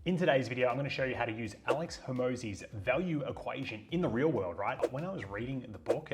In today's video, I'm going to show you how to use Alex Hormozi's value equation in the real world, right? When I was reading the book,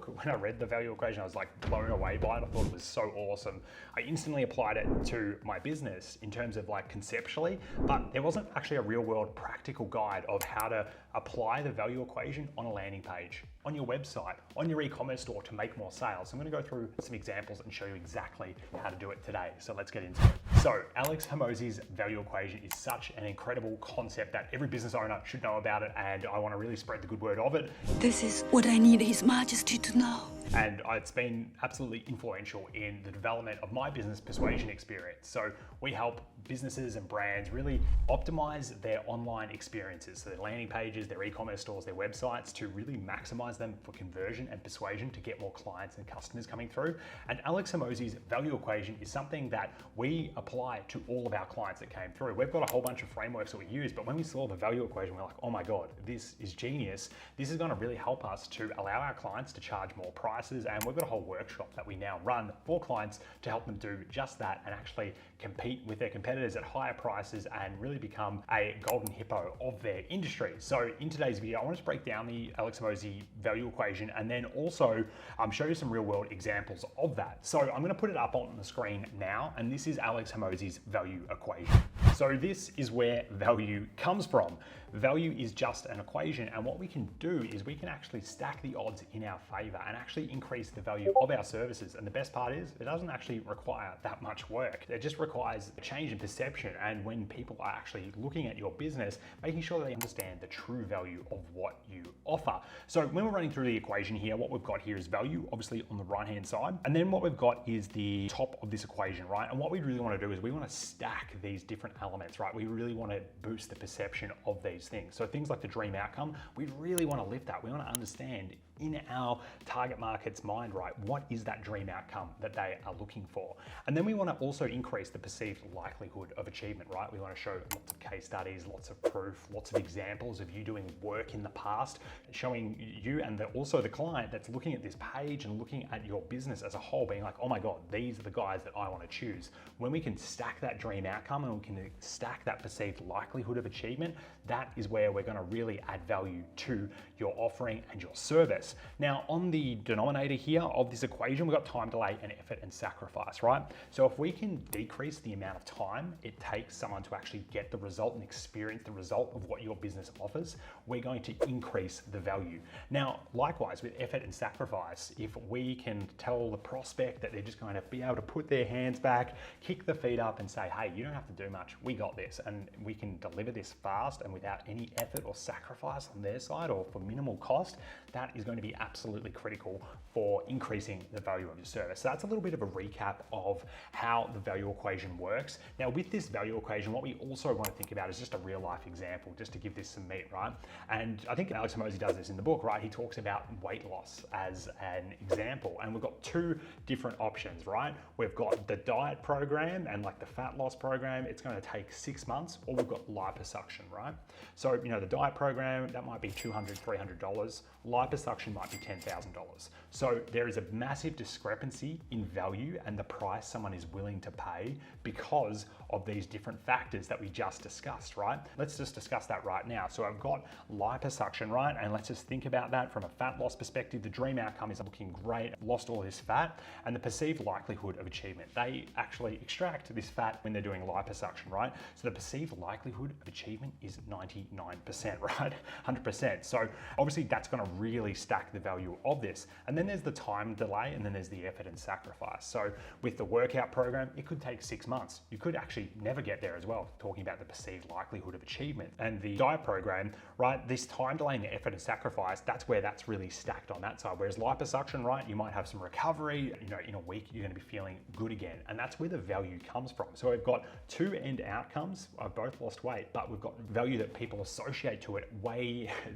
when I read the value equation, I was like blown away by it. I thought it was so awesome. I instantly applied it to my business in terms of like conceptually, but there wasn't actually a real world practical guide of how to apply the value equation on a landing page, on your website, on your e-commerce store to make more sales. I'm going to go through some examples and show you exactly how to do it today. So let's get into it. So Alex Hormozi's value equation is such an incredible concept that every business owner should know about it, and I want to really spread the good word of it. This is what I need His Majesty to know. And it's been absolutely influential in the development of my business Persuasion experience. So we help businesses and brands really optimize their online experiences, so their landing pages, their e-commerce stores, their websites, to really maximize them for conversion and persuasion to get more clients and customers coming through. And Alex Hormozi's value equation is something that we apply to all of our clients that came through. We've got a whole bunch of frameworks that we use, but when we saw the value equation, we're like, oh my God, this is genius. This is going to really help us to allow our clients to charge more prices. And we've got a whole workshop that we now run for clients to help them do just that and actually compete with their competitors at higher prices and really become a golden hippo of their industry. So in today's video, I want to break down the Alex Hormozi value equation and then also show you some real world examples of that. So I'm going to put it up on the screen now, and this is Alex Hormozi's value equation. So this is where value comes from. Value is just an equation, and what we can do is we can actually stack the odds in our favor and actually increase the value of our services. And the best part is it doesn't actually require that much work. It just requires a change in perception, and when people are actually looking at your business, making sure they understand the true value of what you offer. So when we're running through the equation here, what we've got here is value, obviously on the right-hand side, and then what we've got is the top of this equation, right? And what we really want to do is we want to stack these different elements, right? We really want to boost the perception of these things. So things like the dream outcome, we really want to lift that. We want to understand in our target market's mind, right, what is that dream outcome that they are looking for? And then we want to also increase the perceived likelihood of achievement, right? We want to show lots of case studies, lots of proof, lots of examples of you doing work in the past, showing you and also the client that's looking at this page and looking at your business as a whole, being like, oh my God, these are the guys that I want to choose. When we can stack that dream outcome and we can stack that perceived likelihood of achievement, that is where we're going to really add value to your offering and your service. Now, on the denominator here of this equation, we've got time, delay, and effort and sacrifice, right? So if we can decrease the amount of time it takes someone to actually get the result and experience the result of what your business offers, we're going to increase the value. Now, likewise with effort and sacrifice, if we can tell the prospect that they're just going to be able to put their hands back, kick the feet up and say, hey, you don't have to do much, we got this, and we can deliver this fast and without any effort or sacrifice on their side or for minimal cost, that is going to be absolutely critical for increasing the value of your service. So that's a little bit of a recap of how the value equation works. Now with this value equation, what we also want to think about is just a real life example, just to give this some meat, right? And I think Alex Hormozi does this in the book, right? He talks about weight loss as an example, and we've got two different options, right? We've got the diet program and like the fat loss program. It's going to take 6 months, or we've got liposuction, right? So, you know, the diet program, that might be $200, $300. Liposuction might be $10,000. So there is a massive discrepancy in value and the price someone is willing to pay because of these different factors that we just discussed, right? Let's just discuss that right now. So I've got liposuction, right? And let's just think about that from a fat loss perspective. The dream outcome is looking great, I've lost all this fat, and the perceived likelihood of achievement. They actually extract this fat when they're doing liposuction, right? So the perceived likelihood of achievement is 99%, right? 100%. So obviously that's going to really stack the value of this. And then there's the time delay, and then there's the effort and sacrifice. So with the workout program, it could take 6 months. You could actually never get there as well, talking about the perceived likelihood of achievement. And the diet program, right, this time delay and the effort and sacrifice, that's where that's really stacked on that side. Whereas liposuction, right, you might have some recovery, you know, in a week, you're going to be feeling good again. And that's where the value comes from. So we've got two end outcomes. I've both lost weight, but we've got value that people associate to it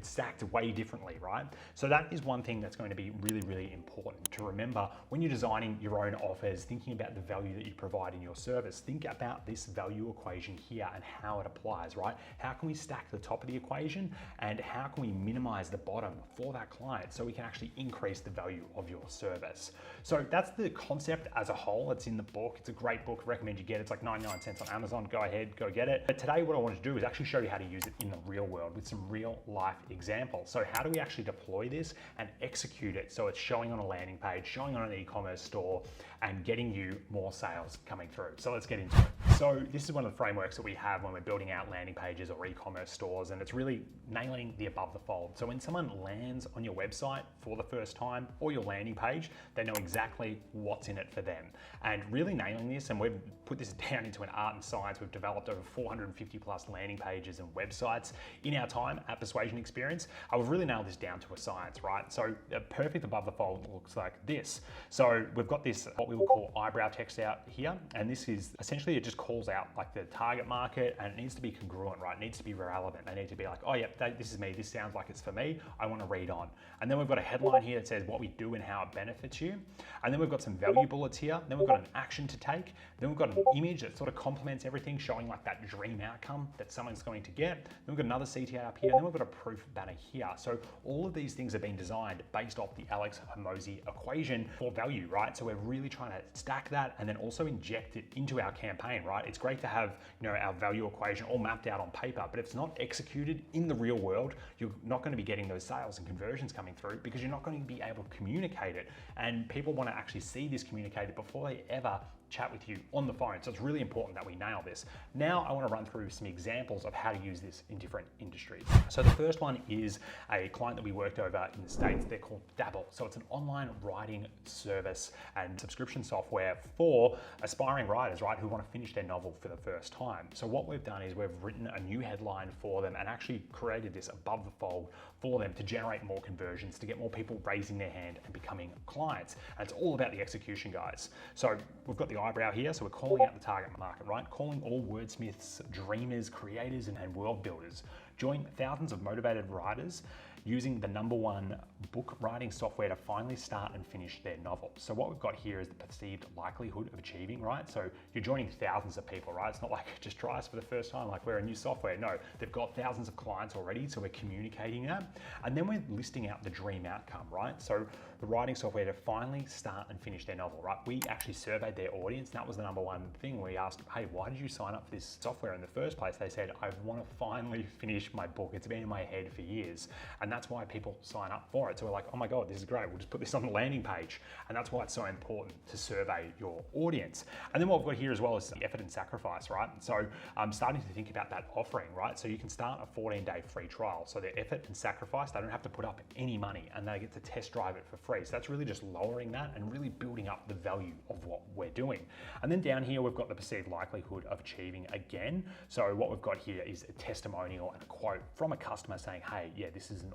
stacked way differently, right? So that is one thing that's going to be really, really important to remember when you're designing your own offers, thinking about the value that you provide in your service. Think about this value equation here and how it applies, right? How can we stack the top of the equation and how can we minimize the bottom for that client so we can actually increase the value of your service? So that's the concept as a whole. It's in the book. It's a great book. I recommend you get it. It's like 99 cents on Amazon. Go ahead, go get it. But today what I wanted to do is actually show you how to use it in the real world with some real life examples. So how do we actually deploy this and execute it so it's showing on a landing page, showing on an e-commerce store, and getting you more sales coming through? So let's get into it. So this is one of the frameworks that we have when we're building out landing pages or e-commerce stores, and it's really nailing the above the fold. So when someone lands on your website for the first time or your landing page, they know exactly what's in it for them. And really nailing this, and we've put this down into an art and science. We've developed over 450 plus landing pages and websites in our time at Persuasion Experience. We've really nailed this down to a science, right? So a perfect above the fold looks like this. So we've got this, what we would call eyebrow text out here. And this is essentially, it just calls out like the target market, and it needs to be congruent, right? It needs to be relevant. They need to be like, oh yeah, this is me. This sounds like it's for me. I want to read on. And then we've got a headline here that says what we do and how it benefits you. And then we've got some value bullets here. Then we've got an action to take. Then we've got an image that sort of complements everything, showing like that dream outcome that someone's going to get. Then we've got another CTA up here. And then we've got a proof banner here. So all of these things have been designed based off the Alex Hormozi equation for value, right? So we're really trying to stack that and then also inject it into our campaign, right? It's great to have, our value equation all mapped out on paper, but if it's not executed in the real world, you're not going to be getting those sales and conversions coming through because you're not going to be able to communicate it. And people want to actually see this communicated before they ever chat with you on the phone. So it's really important that we nail this. Now I want to run through some examples of how to use this in different industries. So the first one is a client that we worked over in the States. They're called Dabble. So it's an online writing service and subscription software for aspiring writers, right, who want to finish their novel for the first time. So what we've done is we've written a new headline for them and actually created this above the fold for them to generate more conversions, to get more people raising their hand and becoming clients. And it's all about the execution, guys. So we've got the eyebrow here, so we're calling out the target market, right? Calling all wordsmiths, dreamers, creators, and world builders. Join thousands of motivated writers using the #1 book writing software to finally start and finish their novel. So what we've got here is the perceived likelihood of achieving, right? So you're joining thousands of people, right? It's not like just try us for the first time, like we're a new software. No, they've got thousands of clients already, so we're communicating that. And then we're listing out the dream outcome, right? So the writing software to finally start and finish their novel, right? We actually surveyed their audience. That was the #1 thing. We asked, hey, why did you sign up for this software in the first place? They said, I want to finally finish my book. It's been in my head for years. And that's why people sign up for it. So we're like, oh my God, this is great. We'll just put this on the landing page. And that's why it's so important to survey your audience. And then what we've got here as well is the effort and sacrifice, right? So I'm starting to think about that offering, right? So you can start a 14-day free trial. So the effort and sacrifice, they don't have to put up any money and they get to test drive it for free. So that's really just lowering that and really building up the value of what we're doing. And then down here, we've got the perceived likelihood of achieving again. So what we've got here is a testimonial and a quote from a customer saying, hey, yeah, this is an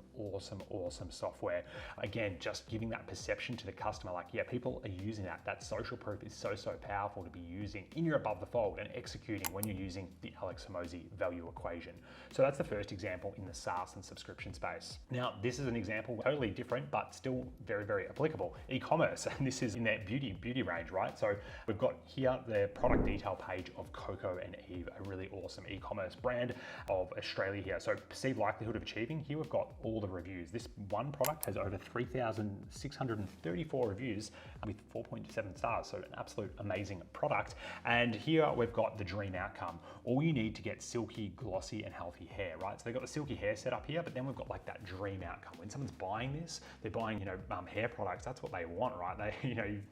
awesome software. Again, just giving that perception to the customer, like, yeah, people are using that. That social proof is so powerful to be using in your above the fold and executing when you're using the Alex Hormozi value equation. So that's the first example in the SaaS and subscription space. Now, this is an example totally different, but still very applicable. E-commerce, and this is in that beauty range, right? So we've got here the product detail page of Coco and Eve, a really awesome e-commerce brand of Australia here. So perceived likelihood of achieving, here we've got all the reviews. This one product has over 3,634 reviews with 4.7 stars. So an absolute amazing product. And here we've got the dream outcome. All you need to get silky, glossy, and healthy hair, right? So they've got the silky hair set up here, but then we've got like that dream outcome. When someone's buying this, they're buying, hair products. That's what they want, right?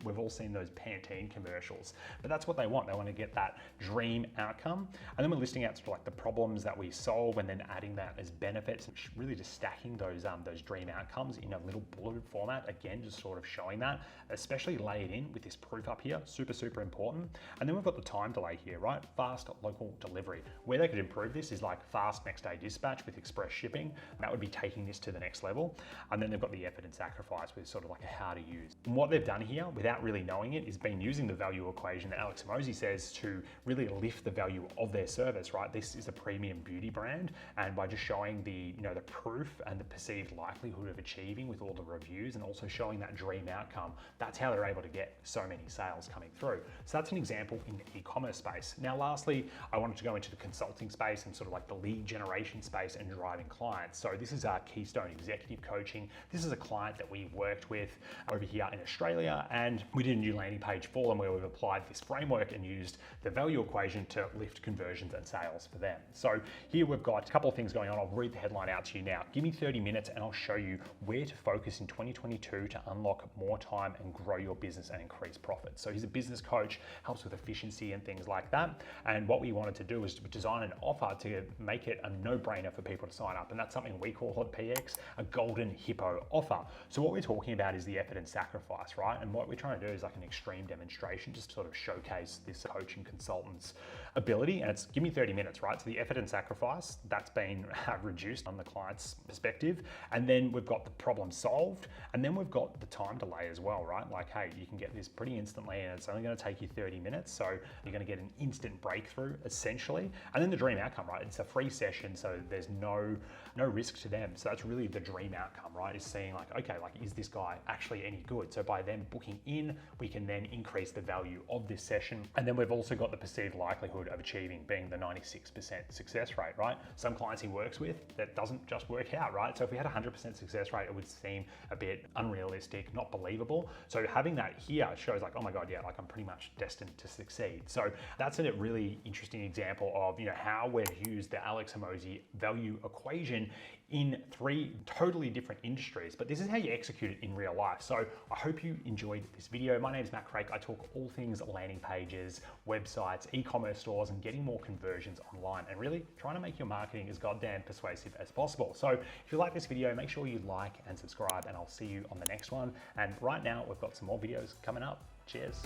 We've all seen those Pantene commercials, but that's what they want. They want to get that dream outcome. And then we're listing out sort of like the problems that we solve and then adding that as benefits, really just stacking those dream outcomes in a little bulleted format. Again, just sort of showing that, especially layered in with this proof up here, super important. And then we've got the time delay here, right? Fast local delivery. Where they could improve this is like fast next day dispatch with express shipping. That would be taking this to the next level. And then they've got the effort and sacrifice with sort of like a how to use. And what they've done here, without really knowing it, is been using the value equation that Alex Hormozi says to really lift the value of their service, right? This is a premium beauty brand, and by just showing the the proof and the the perceived likelihood of achieving with all the reviews and also showing that dream outcome, that's how they're able to get so many sales coming through. So that's an example in the e-commerce space. Now, lastly, I wanted to go into the consulting space and sort of like the lead generation space and driving clients. So this is our Keystone Executive Coaching. This is a client that we worked with over here in Australia, and we did a new landing page for them where we've applied this framework and used the value equation to lift conversions and sales for them. So here we've got a couple of things going on. I'll read the headline out to you now. Give me 30 minutes and I'll show you where to focus in 2022 to unlock more time and grow your business and increase profits. So he's a business coach, helps with efficiency and things like that. And what we wanted to do is to design an offer to make it a no-brainer for people to sign up. And that's something we call at PX a golden hippo offer. So what we're talking about is the effort and sacrifice, right? And what we're trying to do is like an extreme demonstration, just to sort of showcase this coaching consultant's ability. And it's give me 30 minutes, right? So the effort and sacrifice, that's been reduced on the client's perspective. And then we've got the problem solved. And then we've got the time delay as well, right? Like, hey, you can get this pretty instantly and it's only going to take you 30 minutes. So you're going to get an instant breakthrough essentially. And then the dream outcome, right? It's a free session. So there's no risk to them. So that's really the dream outcome, right? Is seeing like, okay, like, is this guy actually any good? So by them booking in, we can then increase the value of this session. And then we've also got the perceived likelihood of achieving being the 96% success rate, right? Some clients he works with, that doesn't just work out, right? So if we had a 100% success rate, it would seem a bit unrealistic, not believable. So having that here shows like, oh my God, yeah, like I'm pretty much destined to succeed. So that's a really interesting example of, you know, how we've used the Alex Hormozi value equation in 3 totally different industries, but this is how you execute it in real life. So I hope you enjoyed this video. My name is Matt Craik. I talk all things landing pages, websites, e-commerce stores, and getting more conversions online, and really trying to make your marketing as goddamn persuasive as possible. So if you like this video, make sure you like and subscribe, and I'll see you on the next one. And right now we've got some more videos coming up. Cheers.